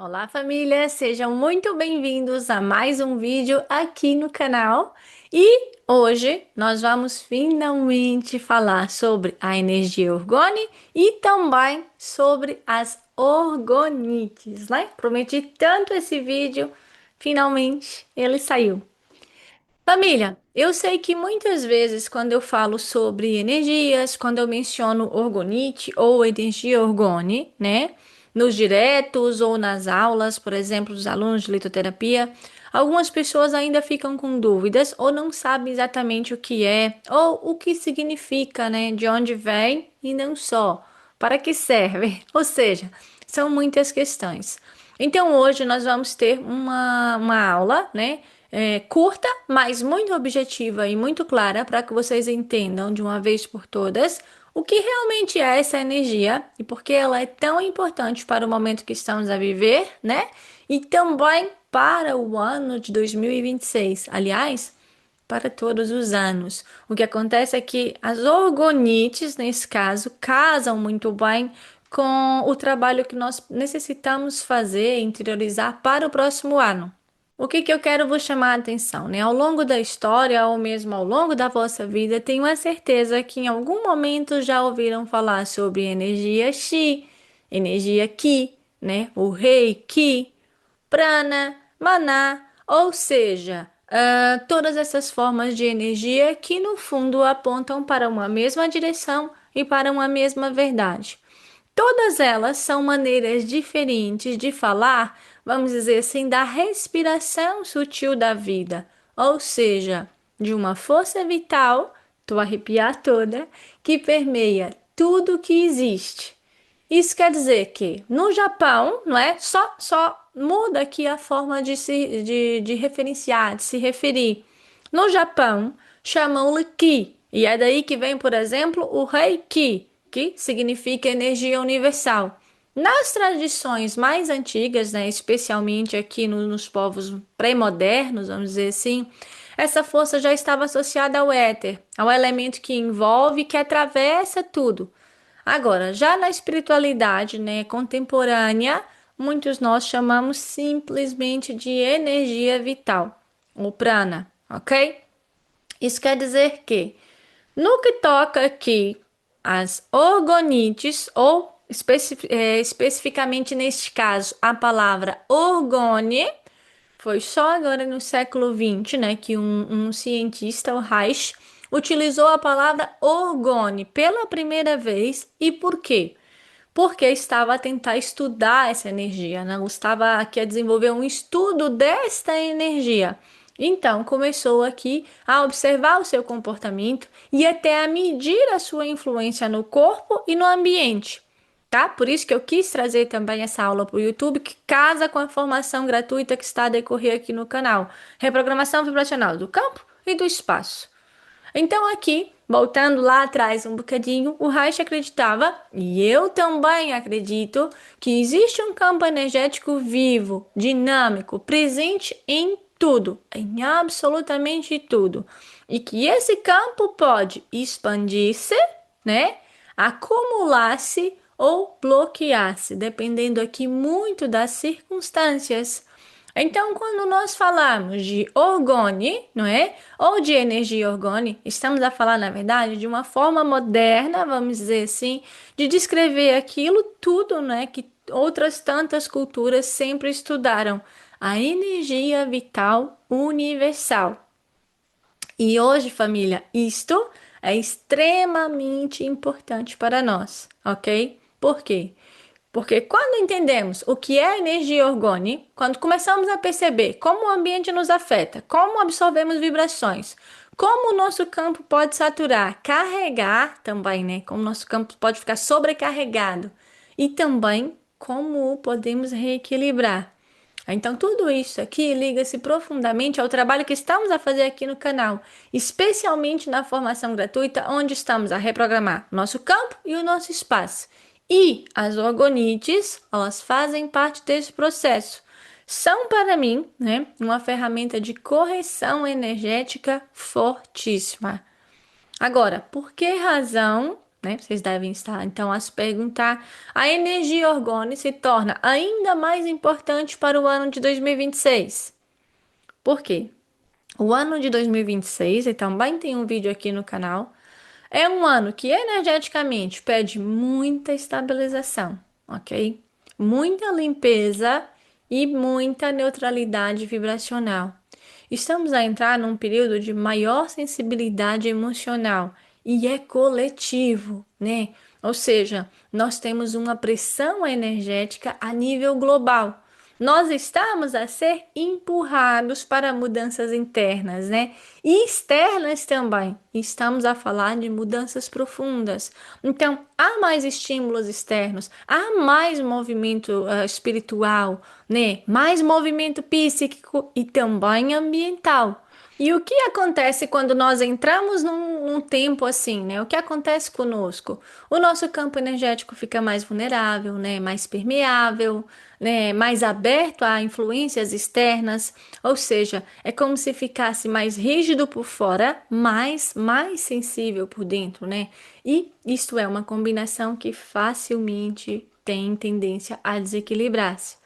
Olá, família! Sejam muito bem-vindos a mais um vídeo aqui no canal. E hoje nós vamos finalmente falar sobre a energia orgone e também sobre as orgonites, né? Prometi tanto esse vídeo, finalmente ele saiu. Família, eu sei que muitas vezes quando eu falo sobre energias, quando eu menciono orgonite ou energia orgone, né, nos diretos ou nas aulas, por exemplo, dos alunos de litoterapia, algumas pessoas ainda ficam com dúvidas ou não sabem exatamente o que é ou o que significa, né, de onde vem e não só, para que serve. Ou seja, são muitas questões. Então hoje nós vamos ter uma aula, né? Curta, mas muito objetiva e muito clara para que vocês entendam de uma vez por todas o que realmente é essa energia e por que ela é tão importante para o momento que estamos a viver, né? E também para o ano de 2026. Aliás, para todos os anos. O que acontece é que as orgonites, nesse caso, casam muito bem com o trabalho que nós necessitamos fazer, interiorizar para o próximo ano. O que eu quero vos chamar a atenção, né? Ao longo da história, ou mesmo ao longo da vossa vida, tenho a certeza que em algum momento já ouviram falar sobre energia Chi, energia Ki, né? O rei Ki, prana, maná, ou seja, todas essas formas de energia que no fundo apontam para uma mesma direção e para uma mesma verdade. Todas elas são maneiras diferentes de falar, vamos dizer assim, da respiração sutil da vida, ou seja, de uma força vital, tô arrepiar toda, que permeia tudo que existe. Isso quer dizer que no Japão, não é? Só muda aqui a forma de referenciar, de se referir. No Japão, chamam-lhe Ki, e é daí que vem, por exemplo, o Reiki, que significa energia universal. Nas tradições mais antigas, né, especialmente aqui nos povos pré-modernos, vamos dizer assim, essa força já estava associada ao éter, ao elemento que envolve, que atravessa tudo. Agora, já na espiritualidade, né, contemporânea, muitos nós chamamos simplesmente de energia vital, o prana, ok? Isso quer dizer que, no que toca aqui às orgonites, ou especificamente neste caso, a palavra orgone, foi só agora no século XX, né, que um cientista, o Reich, utilizou a palavra orgone pela primeira vez. E por quê? Porque estava a tentar estudar essa energia, né? Estava aqui a desenvolver um estudo desta energia. Então, começou aqui a observar o seu comportamento e até a medir a sua influência no corpo e no ambiente, tá? Por isso que eu quis trazer também essa aula para o YouTube, que casa com a formação gratuita que está a decorrer aqui no canal. Reprogramação vibracional do campo e do espaço. Então, aqui, voltando lá atrás um bocadinho, o Reich acreditava, e eu também acredito, que existe um campo energético vivo, dinâmico, presente em tudo, em absolutamente tudo. E que esse campo pode expandir-se, né? Acumular-se ou bloquear-se, dependendo aqui muito das circunstâncias. Então, quando nós falamos de orgone, não é? Ou de energia orgone, estamos a falar, na verdade, de uma forma moderna, vamos dizer assim, de descrever aquilo tudo, né, que outras tantas culturas sempre estudaram, a energia vital universal. E hoje, família, isto é extremamente importante para nós, ok? Por quê? Porque quando entendemos o que é energia orgone, quando começamos a perceber como o ambiente nos afeta, como absorvemos vibrações, como o nosso campo pode saturar, carregar também, né? Como o nosso campo pode ficar sobrecarregado e também como o podemos reequilibrar. Então, tudo isso aqui liga-se profundamente ao trabalho que estamos a fazer aqui no canal, especialmente na formação gratuita, onde estamos a reprogramar nosso campo e o nosso espaço. E as orgonites, elas fazem parte desse processo. São, para mim, né, uma ferramenta de correção energética fortíssima. Agora, por que razão né? Vocês devem estar então a se perguntar. A energia orgânica se torna ainda mais importante para o ano de 2026. Por quê? O ano de 2026, e também tem um vídeo aqui no canal, é um ano que energeticamente pede muita estabilização, ok? Muita limpeza e muita neutralidade vibracional. Estamos a entrar num período de maior sensibilidade emocional e é coletivo, né? Ou seja, nós temos uma pressão energética a nível global. Nós estamos a ser empurrados para mudanças internas, né? E externas também. Estamos a falar de mudanças profundas. Então, há mais estímulos externos, há mais movimento espiritual, né? Mais movimento psíquico e também ambiental. E o que acontece quando nós entramos num tempo assim, né? O que acontece conosco? O nosso campo energético fica mais vulnerável, né? Mais permeável, né? Mais aberto a influências externas, ou seja, é como se ficasse mais rígido por fora, mas mais sensível por dentro, né? E isto é uma combinação que facilmente tem tendência a desequilibrar-se.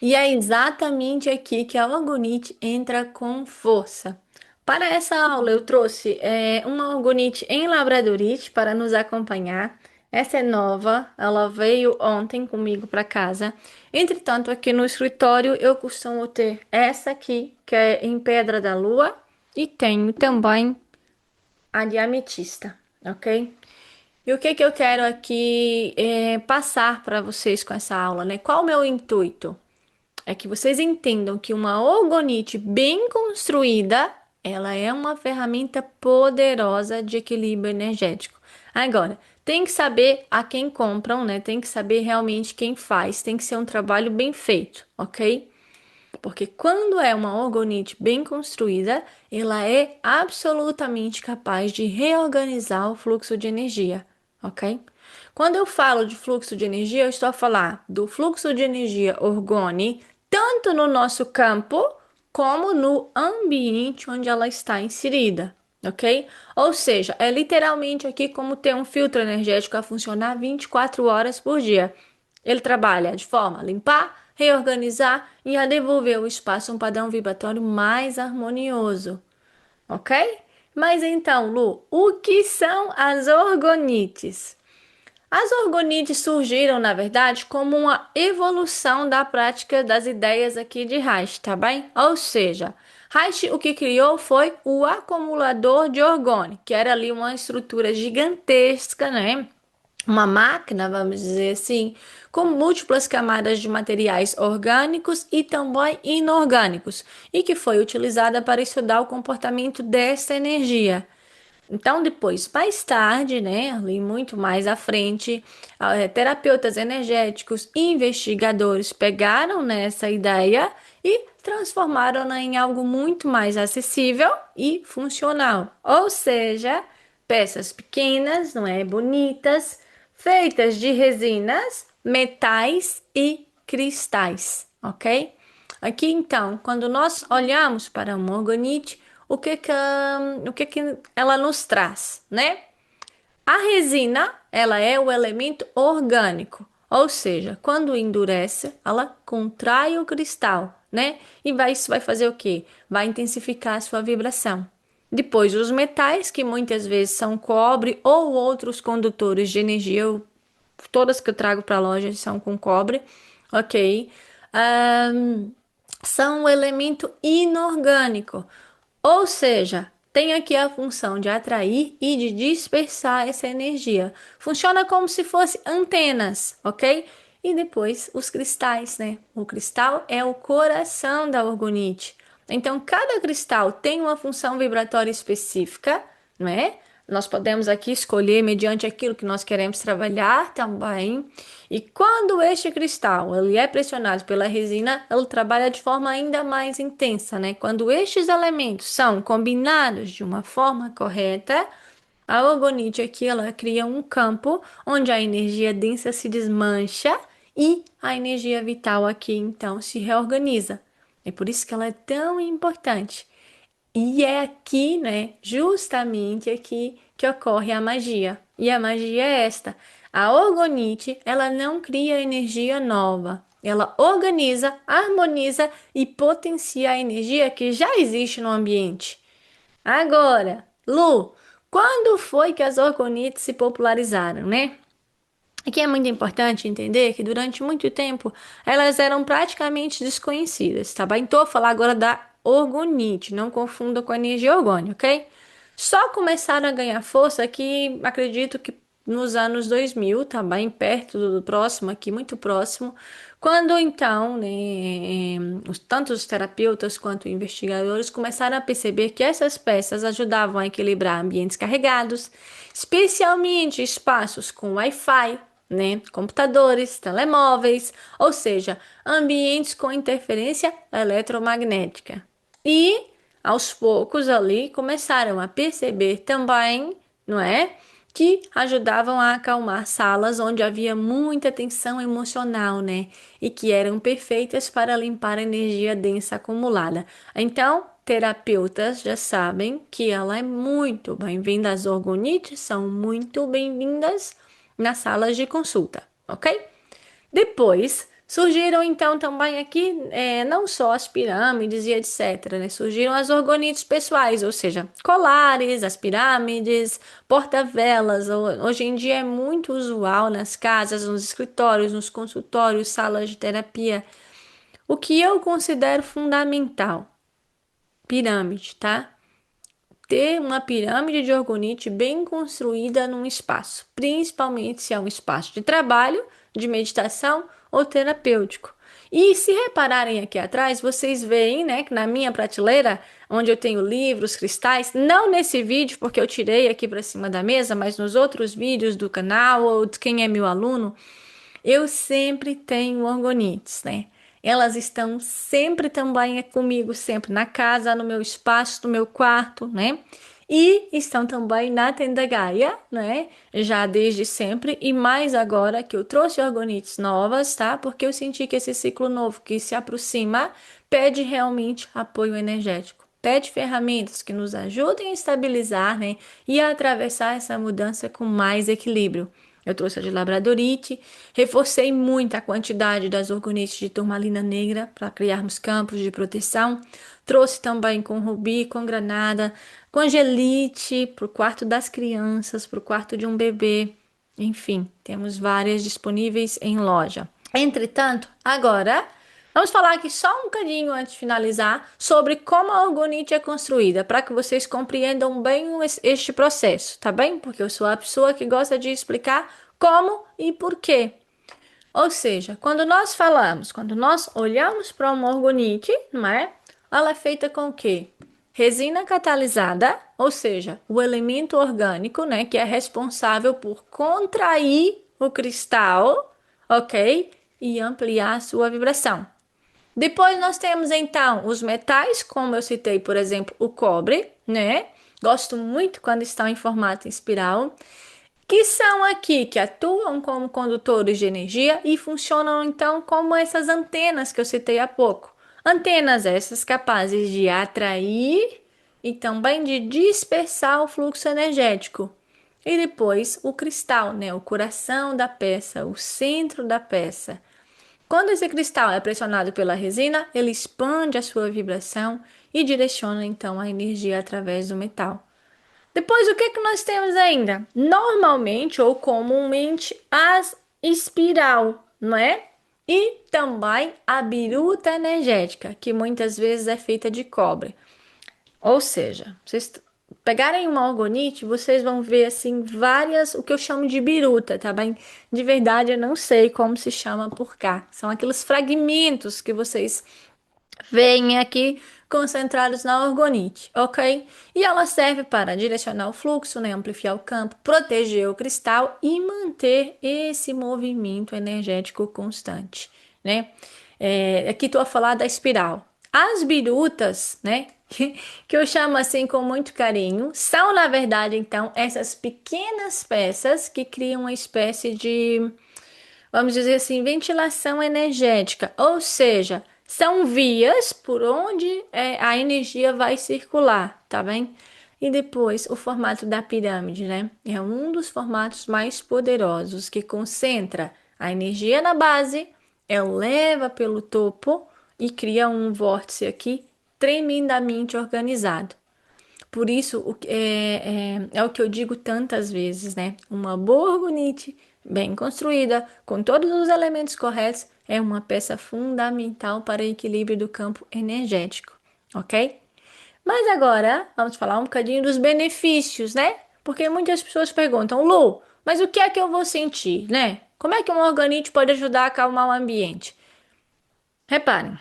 E é exatamente aqui que a orgonite entra com força. Para essa aula, eu trouxe uma orgonite em labradorite para nos acompanhar. Essa é nova, ela veio ontem comigo para casa. Entretanto, aqui no escritório eu costumo ter essa aqui, que é em pedra da lua, e tenho também a de ametista, ok? E o que que eu quero aqui passar para vocês com essa aula, né? Qual o meu intuito? É que vocês entendam que uma orgonite bem construída, ela é uma ferramenta poderosa de equilíbrio energético. Agora, tem que saber a quem compram, né? Tem que saber realmente quem faz, tem que ser um trabalho bem feito, ok? Porque quando é uma orgonite bem construída, ela é absolutamente capaz de reorganizar o fluxo de energia, ok? Quando eu falo de fluxo de energia, eu estou a falar do fluxo de energia orgone, tanto no nosso campo como no ambiente onde ela está inserida, ok? Ou seja, é literalmente aqui como ter um filtro energético a funcionar 24 horas por dia. Ele trabalha de forma a limpar, reorganizar e a devolver ao espaço um padrão vibratório mais harmonioso, ok? Mas então, Lu, o que são as orgonites? As orgonites surgiram, na verdade, como uma evolução da prática das ideias aqui de Reich, tá bem? Ou seja, Reich o que criou foi o acumulador de orgônio, que era ali uma estrutura gigantesca, né? Uma máquina, vamos dizer assim, com múltiplas camadas de materiais orgânicos e também inorgânicos, e que foi utilizada para estudar o comportamento dessa energia. Então, depois, mais tarde, né, ali muito mais à frente, terapeutas energéticos e investigadores pegaram nessa ideia e transformaram-na em algo muito mais acessível e funcional. Ou seja, peças pequenas, não é, bonitas, feitas de resinas, metais e cristais, ok? Aqui então, quando nós olhamos para uma orgonite, o que que ela nos traz, né? A resina, ela é o elemento orgânico, ou seja, quando endurece, ela contrai o cristal, né? E isso vai fazer o quê? Vai intensificar a sua vibração. Depois, os metais, que muitas vezes são cobre ou outros condutores de energia, todas que eu trago para a loja são com cobre, ok? Ahn, São um elemento inorgânico, ou seja, tem aqui a função de atrair e de dispersar essa energia. Funciona como se fosse antenas, ok? E depois os cristais, né? O cristal é o coração da orgonite. Então, cada cristal tem uma função vibratória específica, não é? Nós podemos aqui escolher mediante aquilo que nós queremos trabalhar também. E quando este cristal ele é pressionado pela resina, ele trabalha de forma ainda mais intensa, né? Quando estes elementos são combinados de uma forma correta, a orgonite aqui ela cria um campo onde a energia densa se desmancha e a energia vital aqui então se reorganiza. É por isso que ela é tão importante. E é aqui, né, justamente aqui que ocorre a magia. E a magia é esta. A orgonite, ela não cria energia nova. Ela organiza, harmoniza e potencia a energia que já existe no ambiente. Agora, Lu, quando foi que as orgonites se popularizaram, né? Aqui é muito importante entender que durante muito tempo elas eram praticamente desconhecidas, tá bem? Então, eu vou falar agora da orgonite, não confunda com a energia orgânica, ok? Só começaram a ganhar força aqui, acredito que nos anos 2000, tá bem perto do próximo aqui, muito próximo, quando então, né, tanto os terapeutas quanto investigadores começaram a perceber que essas peças ajudavam a equilibrar ambientes carregados, especialmente espaços com Wi-Fi, né? Computadores, telemóveis, ou seja, ambientes com interferência eletromagnética. E aos poucos ali começaram a perceber também, não é? Que ajudavam a acalmar salas onde havia muita tensão emocional, né? E que eram perfeitas para limpar a energia densa acumulada. Então, terapeutas já sabem que ela é muito bem-vinda, as orgonites são muito bem-vindas nas salas de consulta, ok? Depois surgiram então também aqui não só as pirâmides e etc, né? Surgiram as orgonites pessoais, ou seja, colares, as pirâmides, porta-velas. Hoje em dia é muito usual nas casas, nos escritórios, nos consultórios, salas de terapia. O que eu considero fundamental, pirâmide, tá? Ter uma pirâmide de orgonite bem construída num espaço, principalmente se é um espaço de trabalho, de meditação ou terapêutico. E se repararem aqui atrás, vocês veem, né, que na minha prateleira, onde eu tenho livros, cristais, não nesse vídeo, porque eu tirei aqui para cima da mesa, mas nos outros vídeos do canal ou de quem é meu aluno, eu sempre tenho orgonites, né? Elas estão sempre também comigo, sempre na casa, no meu espaço, no meu quarto, né? E estão também na tenda Gaia, né? Já desde sempre e mais agora que eu trouxe orgonites novas, tá? Porque eu senti que esse ciclo novo que se aproxima pede realmente apoio energético. Pede ferramentas que nos ajudem a estabilizar, né? E a atravessar essa mudança com mais equilíbrio. Eu trouxe a de labradorite, reforcei muito a quantidade das orgonites de turmalina negra para criarmos campos de proteção. Trouxe também com rubi, com granada, com angelite para o quarto das crianças, para o quarto de um bebê. Enfim, temos várias disponíveis em loja. Entretanto, agora vamos falar aqui só um bocadinho antes de finalizar sobre como a orgonite é construída, para que vocês compreendam bem este processo, tá bem? Porque eu sou a pessoa que gosta de explicar como e por quê. Ou seja, quando nós olhamos para uma orgonite, não é? Ela é feita com o quê? Resina catalisada, ou seja, o elemento orgânico, né, que é responsável por contrair o cristal, ok? E ampliar a sua vibração. Depois nós temos então os metais, como eu citei, por exemplo, o cobre, né? Gosto muito quando estão em formato em espiral, que são aqui que atuam como condutores de energia e funcionam então como essas antenas que eu citei há pouco. Antenas essas capazes de atrair e também de dispersar o fluxo energético. E depois o cristal, né? O coração da peça, o centro da peça. Quando esse cristal é pressionado pela resina, ele expande a sua vibração e direciona então a energia através do metal. Depois, o que é que nós temos ainda? Normalmente ou comumente as espiral, não é? E também a biruta energética, que muitas vezes é feita de cobre. Ou seja, vocês pegarem uma orgonite, vocês vão ver assim várias, o que eu chamo de biruta, tá bem? De verdade, eu não sei como se chama por cá. São aqueles fragmentos que vocês veem aqui concentrados na orgonite, ok? E ela serve para direcionar o fluxo, né, amplificar o campo, proteger o cristal e manter esse movimento energético constante, né? Aqui estou a falar da espiral. As birutas, né, que eu chamo assim com muito carinho, são na verdade então essas pequenas peças que criam uma espécie de, vamos dizer assim, ventilação energética, ou seja, são vias por onde a energia vai circular, tá bem? E depois o formato da pirâmide, né? É um dos formatos mais poderosos que concentra a energia na base, eleva pelo topo e cria um vórtice aqui tremendamente organizado. Por isso, é o que eu digo tantas vezes, né? Uma boa orgonite bem construída, com todos os elementos corretos, é uma peça fundamental para o equilíbrio do campo energético, ok? Mas agora, vamos falar um bocadinho dos benefícios, né? Porque muitas pessoas perguntam, Lu, mas o que é que eu vou sentir, né? Como é que um organite pode ajudar a acalmar o ambiente? Reparem,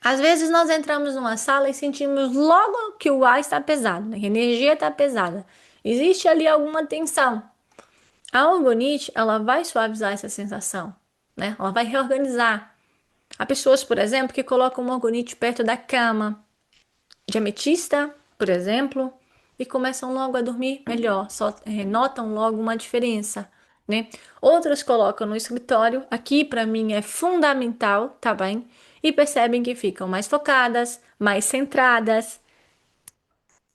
às vezes nós entramos numa sala e sentimos logo que o ar está pesado, né? Que a energia está pesada. Existe ali alguma tensão. A orgonite, ela vai suavizar essa sensação, né? Ela vai reorganizar. Há pessoas, por exemplo, que colocam uma orgonite perto da cama, de ametista, por exemplo, e começam logo a dormir melhor, só notam logo uma diferença, né? Outras colocam no escritório, aqui para mim é fundamental, tá bem? E percebem que ficam mais focadas, mais centradas,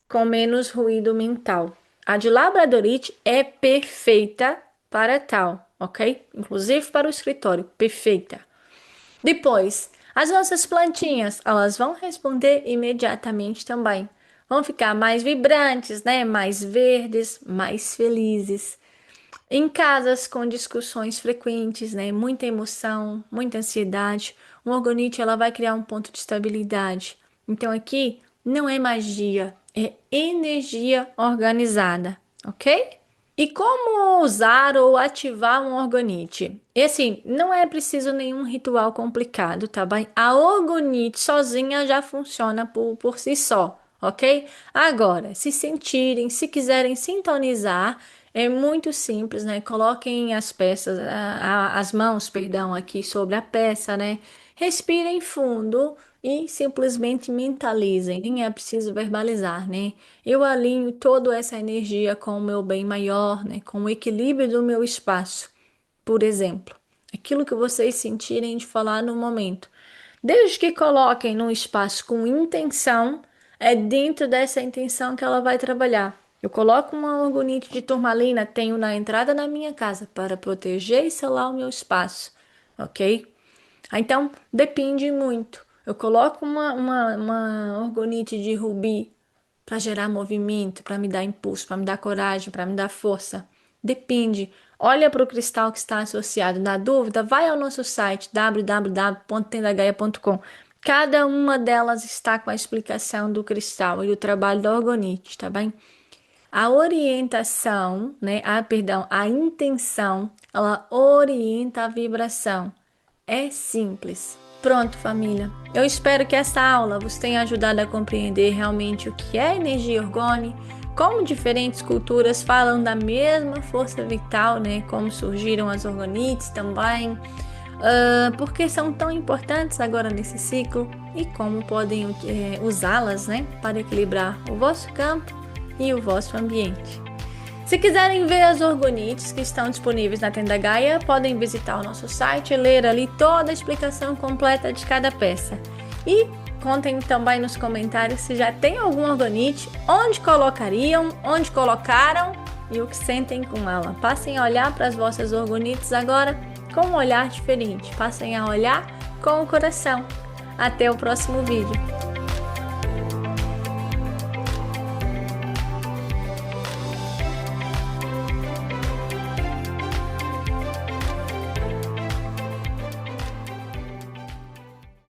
com menos ruído mental. A de labradorite é perfeita para tal, ok? Inclusive para o escritório, perfeita. Depois, as nossas plantinhas, elas vão responder imediatamente também. Vão ficar mais vibrantes, né? Mais verdes, mais felizes. Em casas com discussões frequentes, né? Muita emoção, muita ansiedade, um orgonite ela vai criar um ponto de estabilidade. Então aqui não é magia, é energia organizada, ok? E como usar ou ativar um orgonite? E assim, não é preciso nenhum ritual complicado, tá bem? A orgonite sozinha já funciona por si só, ok? Agora, se sentirem, se quiserem sintonizar, é muito simples, né? Coloquem as peças, as mãos, perdão, aqui sobre a peça, né? Respirem fundo e simplesmente mentalizem. Nem é preciso verbalizar, né? Eu alinho toda essa energia com o meu bem maior, né? Com o equilíbrio do meu espaço, por exemplo. Aquilo que vocês sentirem de falar no momento. Desde que coloquem num espaço com intenção, é dentro dessa intenção que ela vai trabalhar. Eu coloco uma orgonite de turmalina, tenho na entrada da minha casa para proteger e selar o meu espaço, ok? Então, depende muito. Eu coloco uma orgonite de rubi para gerar movimento, para me dar impulso, para me dar coragem, para me dar força. Depende. Olha para o cristal que está associado. Na dúvida, vai ao nosso site www.tendagaia.com. Cada uma delas está com a explicação do cristal e do trabalho da orgonite, tá bem? A orientação, né? A intenção, ela orienta a vibração. É simples. Pronto, família. Eu espero que essa aula vos tenha ajudado a compreender realmente o que é energia orgânica, como diferentes culturas falam da mesma força vital, né? Como surgiram as orgonites também, porque são tão importantes agora nesse ciclo e como podem usá-las, né? Para equilibrar o vosso campo e o vosso ambiente. Se quiserem ver as orgonites que estão disponíveis na Tenda Gaia, podem visitar o nosso site e ler ali toda a explicação completa de cada peça. E contem também nos comentários se já tem algum orgonite, onde colocariam, onde colocaram e o que sentem com ela. Passem a olhar para as vossas orgonites agora com um olhar diferente. Passem a olhar com o coração. Até o próximo vídeo.